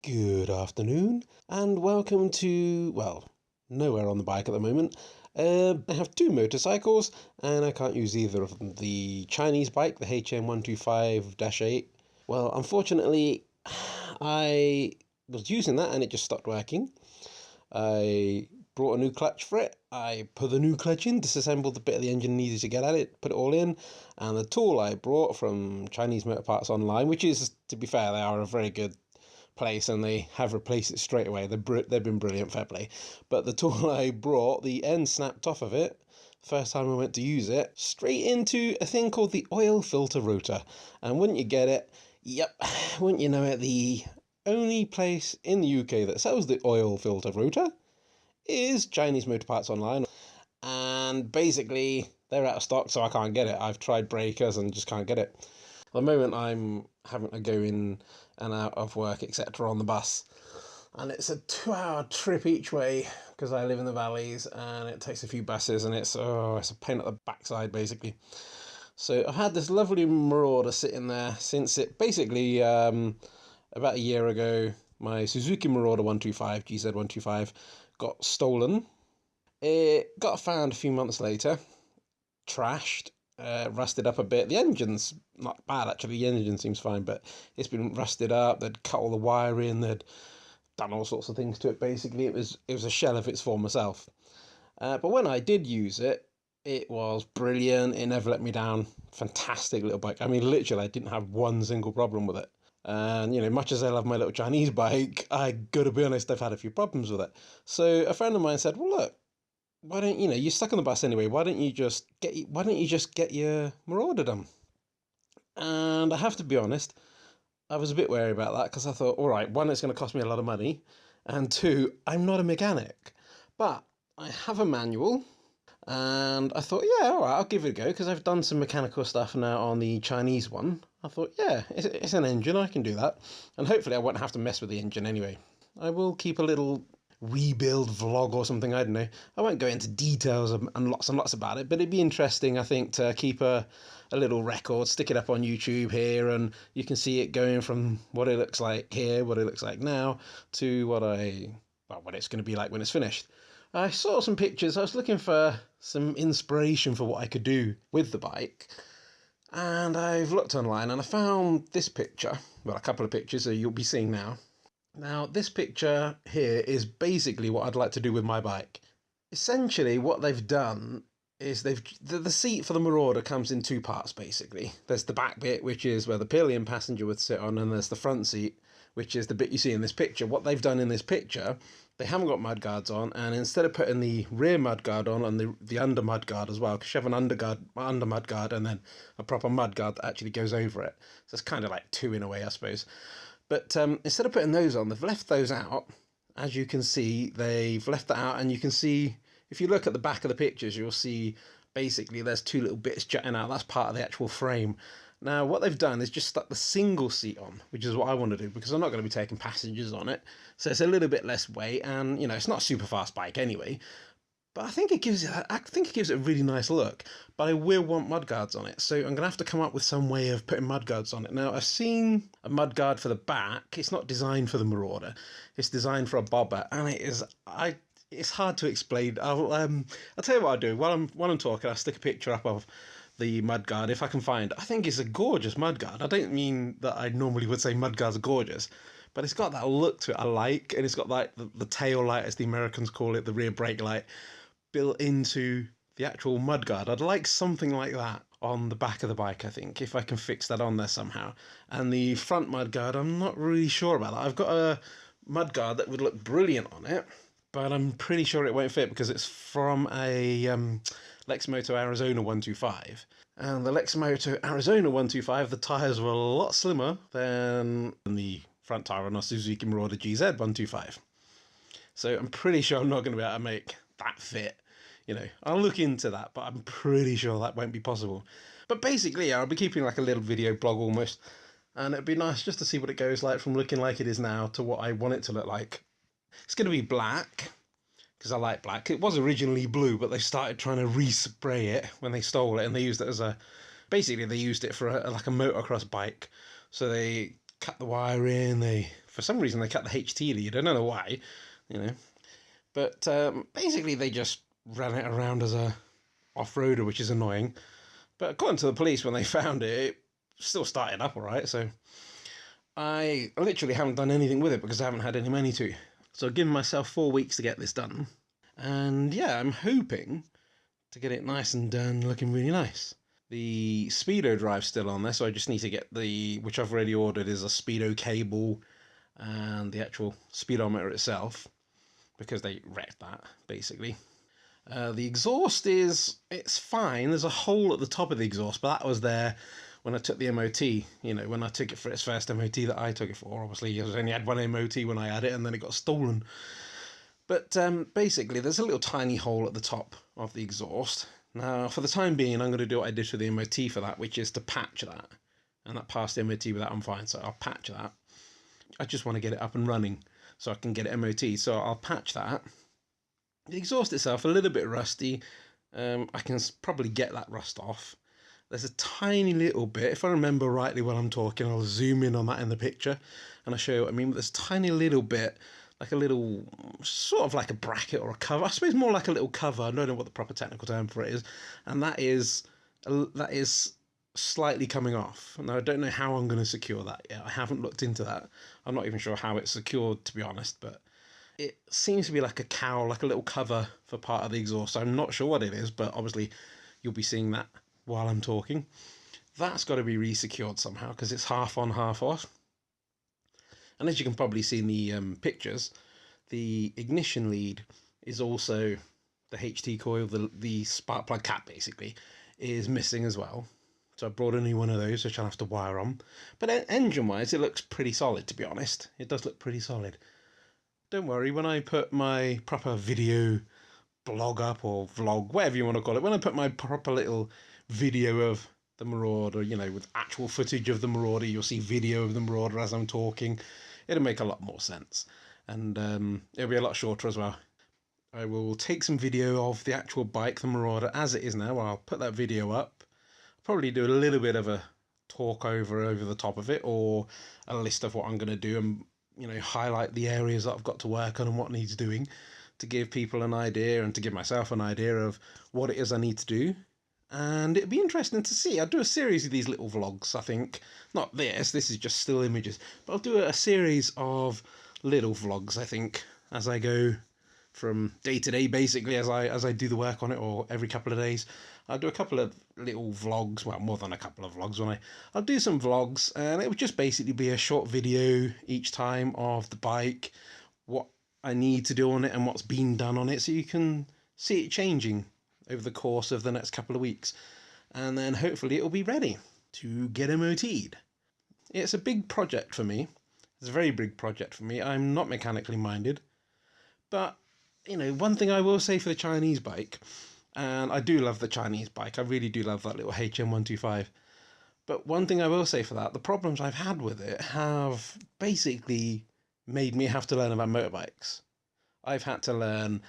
Good afternoon, and welcome to, well, nowhere on the bike at the moment. I have two motorcycles, and I can't use either of them. The Chinese bike, the HM125-8. Well, unfortunately, I was using that and it just stopped working. I brought a new clutch for it. I put the new clutch in, disassembled the bit of the engine needed to get at it, put it all in, and the tool I brought from Chinese Motor Parts Online, which is, to be fair, they are a very good place and they have replaced it straight away. They've been brilliant, fair play. But the tool I brought, the end snapped off of it first time I went to use it, straight into a thing called the oil filter rotor. And wouldn't you get it, yep, wouldn't you know it, the only place in the UK that sells the oil filter rotor is Chinese Motor Parts Online. And basically they're out of stock, so I can't get it. I've tried breakers and just can't get it. At the moment I'm having to go in and out of work, etc. on the bus, and it's a 2-hour trip each way because I live in the valleys, and it takes a few buses, and it's a pain at the backside basically. So I've had this lovely Marauder sitting there since it basically about a year ago. My Suzuki Marauder 125 GZ125 got stolen. It got found a few months later, trashed, rusted up a bit. The engine's not bad actually, the engine seems fine, but it's been rusted up. They'd cut all the wiring, they'd done all sorts of things to it basically. It was a shell of its former self. But when I did use it, it was brilliant. It never let me down. Fantastic little bike. I mean, literally I didn't have one single problem with it. And, you know, much as I love my little Chinese bike, I gotta be honest, I've had a few problems with it. So a friend of mine said, well, look, why don't you know, you're stuck on the bus anyway, why don't you just get your Marauder done? And I have to be honest, I was a bit wary about that because I thought, all right, one, it's going to cost me a lot of money, and two, I'm not a mechanic. But I have a manual, and I thought, yeah, all right, I'll give it a go because I've done some mechanical stuff now on the Chinese one. I thought, yeah, it's an engine, I can do that, and hopefully I won't have to mess with the engine anyway. I will keep a little rebuild vlog or something, I don't know. I won't go into details and lots about it, but it'd be interesting, I think, to keep a little record, stick it up on YouTube here, and you can see it going from what it looks like here, what it looks like now, to what it's going to be like when it's finished. I saw some pictures. I was looking for some inspiration for what I could do with the bike, and I've looked online and I found this picture, well, a couple of pictures that you'll be seeing now. Now, this picture here is basically what I'd like to do with my bike. Essentially, what they've done is the seat for the Marauder comes in two parts, basically. There's the back bit, which is where the pillion passenger would sit on, and there's the front seat, which is the bit you see in this picture. What they've done in this picture, they haven't got mudguards on, and instead of putting the rear mudguard on and the under mudguard as well, because you have an under mudguard and then a proper mudguard that actually goes over it. So it's kind of like two in a way, I suppose. But instead of putting those on, they've left those out. As you can see, they've left that out, and you can see, if you look at the back of the pictures, you'll see basically there's two little bits jutting out. That's part of the actual frame. Now, what they've done is just stuck the single seat on, which is what I want to do, because I'm not going to be taking passengers on it. So it's a little bit less weight, and, you know, it's not a super fast bike anyway. But I think it gives it a really nice look. But I will want mudguards on it, so I'm going to have to come up with some way of putting mudguards on it. Now, I've seen a mudguard for the back. It's not designed for the Marauder. It's designed for a bobber, and it's hard to explain. I'll tell you what I'll do. While I'm talking, I'll stick a picture up of the mudguard if I can find it. I think it's a gorgeous mudguard. I don't mean that I normally would say mudguards are gorgeous, but it's got that look to it I like, and it's got like the tail light, as the Americans call it, the rear brake light, built into the actual mudguard. I'd like something like that on the back of the bike, I think, if I can fix that on there somehow. And the front mudguard, I'm not really sure about that. I've got a mudguard that would look brilliant on it, but I'm pretty sure it won't fit because it's from a Lexmoto Arizona 125. And the Lexmoto Arizona 125, the tyres were a lot slimmer than the front tyre on a Suzuki Marauder GZ 125. So I'm pretty sure I'm not going to be able to make that fit. You know, I'll look into that, but I'm pretty sure that won't be possible. But basically, yeah, I'll be keeping like a little video blog almost, and it'd be nice just to see what it goes like from looking like it is now to what I want it to look like. It's going to be black, because I like black. It was originally blue, but they started trying to respray it when they stole it, and they used it as basically they used it for like a motocross bike. So they cut the wire in, they For some reason, they cut the HT lead. I don't know why, you know. But basically, they just ran it around as a off-roader, which is annoying. But according to the police, when they found it, it still started up all right. So I literally haven't done anything with it because I haven't had any money to. So I've given myself 4 weeks to get this done. And yeah, I'm hoping to get it nice and done, looking really nice. The speedo drive's still on there, so I just need to get which I've already ordered, is a speedo cable and the actual speedometer itself, because they wrecked that, basically. The exhaust it's fine. There's a hole at the top of the exhaust, but that was there when I took the MOT, when I took it for its first MOT that I took it for. Obviously, I only had one MOT when I had it, and then it got stolen. But basically, there's a little tiny hole at the top of the exhaust. Now, for the time being, I'm going to do what I did for the MOT for that, which is to patch that. And that passed the MOT with that, I'm fine, so I'll patch that. I just want to get it up and running so I can get it MOT, so I'll patch that. The exhaust itself, a little bit rusty. I can probably get that rust off. There's a tiny little bit, if I remember rightly when I'm talking, I'll zoom in on that in the picture and I'll show you what I mean. But there's a tiny little bit, like a little, sort of like a bracket or a cover. I suppose more like a little cover. I don't know what the proper technical term for it is. And that is slightly coming off. Now, I don't know how I'm going to secure that yet. I haven't looked into that. I'm not even sure how it's secured, to be honest, but it seems to be like a cowl, like a little cover for part of the exhaust. I'm not sure what it is, but obviously you'll be seeing that while I'm talking. That's got to be re-secured somehow because it's half on, half off. And as you can probably see in the pictures, the ignition lead is also the HT coil, the spark plug cap basically, is missing as well. So I brought a new one of those, which I'll have to wire on. But engine-wise, it looks pretty solid, to be honest. It does look pretty solid. Don't worry, when I put my proper video blog up, or vlog, whatever you want to call it, when I put my proper little video of the Marauder, with actual footage of the Marauder, you'll see video of the Marauder as I'm talking. It'll make a lot more sense. And it'll be a lot shorter as well. I will take some video of the actual bike, the Marauder, as it is now. I'll put that video up. Probably do a little bit of a talk over the top of it, or a list of what I'm going to do, and highlight the areas that I've got to work on and what needs doing, to give people an idea and to give myself an idea of what it is I need to do. And it'd be interesting to see. I'll do a series of these little vlogs, I think. Not this is just still images, but I'll do a series of little vlogs, I think, as I go from day to day, basically, as I do the work on it, or every couple of days. I'll do a couple of little vlogs, well, more than a couple of vlogs, I'll do some vlogs, and it would just basically be a short video each time of the bike, what I need to do on it and what's been done on it, so you can see it changing over the course of the next couple of weeks. And then hopefully it'll be ready to get MOT'd. It's a big project for me. It's a very big project for me. I'm not mechanically minded, but one thing I will say for the Chinese bike, and I do love the Chinese bike, I really do love that little HM125, but one thing I will say for that, the problems I've had with it have basically made me have to learn about motorbikes. I've had to learn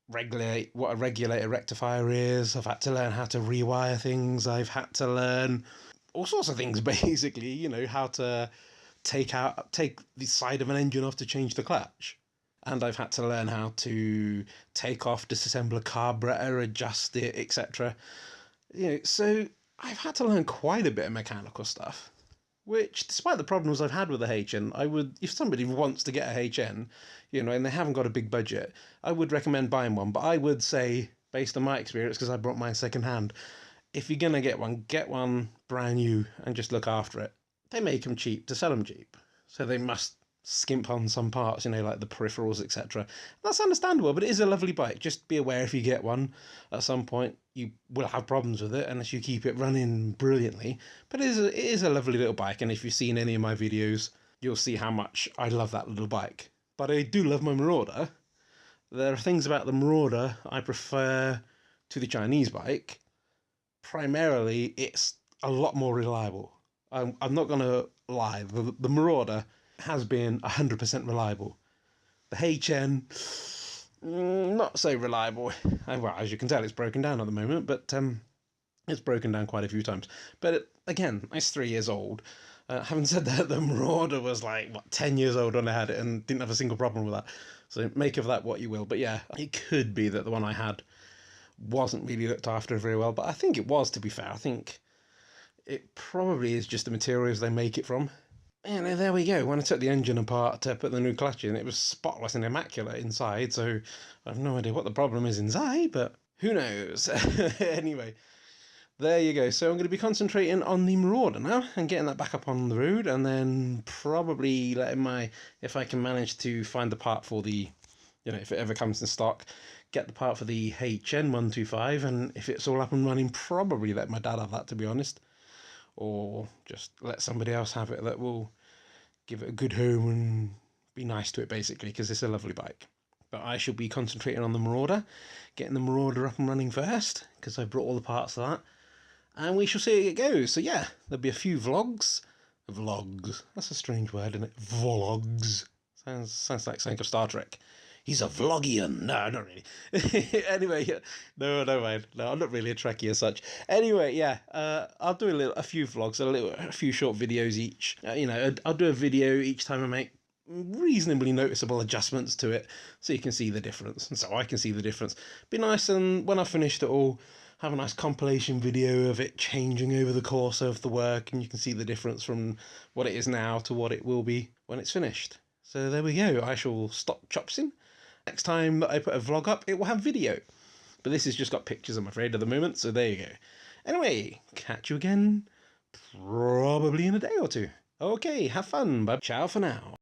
what a regulator rectifier is, I've had to learn how to rewire things, I've had to learn all sorts of things, basically, how to take the side of an engine off to change the clutch. And I've had to learn how to take off, disassemble a carburetor, adjust it, etc. So I've had to learn quite a bit of mechanical stuff, which, despite the problems I've had with the HN, if somebody wants to get a HN, and they haven't got a big budget, I would recommend buying one. But I would say, based on my experience, because I brought mine second hand, if you're going to get one brand new and just look after it. They make them cheap to sell them cheap, so they must skimp on some parts, like the peripherals, etc. That's understandable, but it is a lovely bike. Just be aware, if you get one at some point, you will have problems with it unless you keep it running brilliantly. But it is a lovely little bike, and if you've seen any of my videos, you'll see how much I love that little bike. But I do love my Marauder. There are things about the Marauder I prefer to the Chinese bike. Primarily, it's a lot more reliable. I'm not going to lie, the Marauder has been 100% reliable. The HN, not so reliable. Well, as you can tell, it's broken down at the moment, but it's broken down quite a few times. But again, it's 3 years old. Having said that, the Marauder was like, what, 10 years old when I had it and didn't have a single problem with that. So make of that what you will. But yeah, it could be that the one I had wasn't really looked after very well. But I think it was, to be fair. I think it probably is just the materials they make it from. And there we go. When I took the engine apart to put the new clutch in, it was spotless and immaculate inside. So I have no idea what the problem is inside, but who knows? Anyway, there you go. So I'm going to be concentrating on the Marauder now and getting that back up on the road, and then probably letting if I can manage to find the part for the, if it ever comes in stock, get the part for the HN125, and if it's all up and running, probably let my dad have that, to be honest. Or just let somebody else have it that will give it a good home and be nice to it, basically, because it's a lovely bike. But I shall be concentrating on the Marauder, getting the Marauder up and running first, because I brought all the parts of that, and we shall see how it goes. So yeah, there'll be a few vlogs. That's a strange word, isn't it? Vlogs. Sounds like something of Star Trek. He's a vlogian. No, not really. Anyway, no, mind. No, I'm not really a Trekkie as such. Anyway, yeah, I'll do a few vlogs, a few short videos each. I'll do a video each time I make reasonably noticeable adjustments to it, so you can see the difference, and so I can see the difference. Be nice, and when I've finished it all, have a nice compilation video of it changing over the course of the work, and you can see the difference from what it is now to what it will be when it's finished. So there we go. I shall stop chopsing. Next time that I put a vlog up, it will have video. But this has just got pictures, I'm afraid, at the moment, so there you go. Anyway, catch you again probably in a day or two. Okay, have fun, but ciao for now.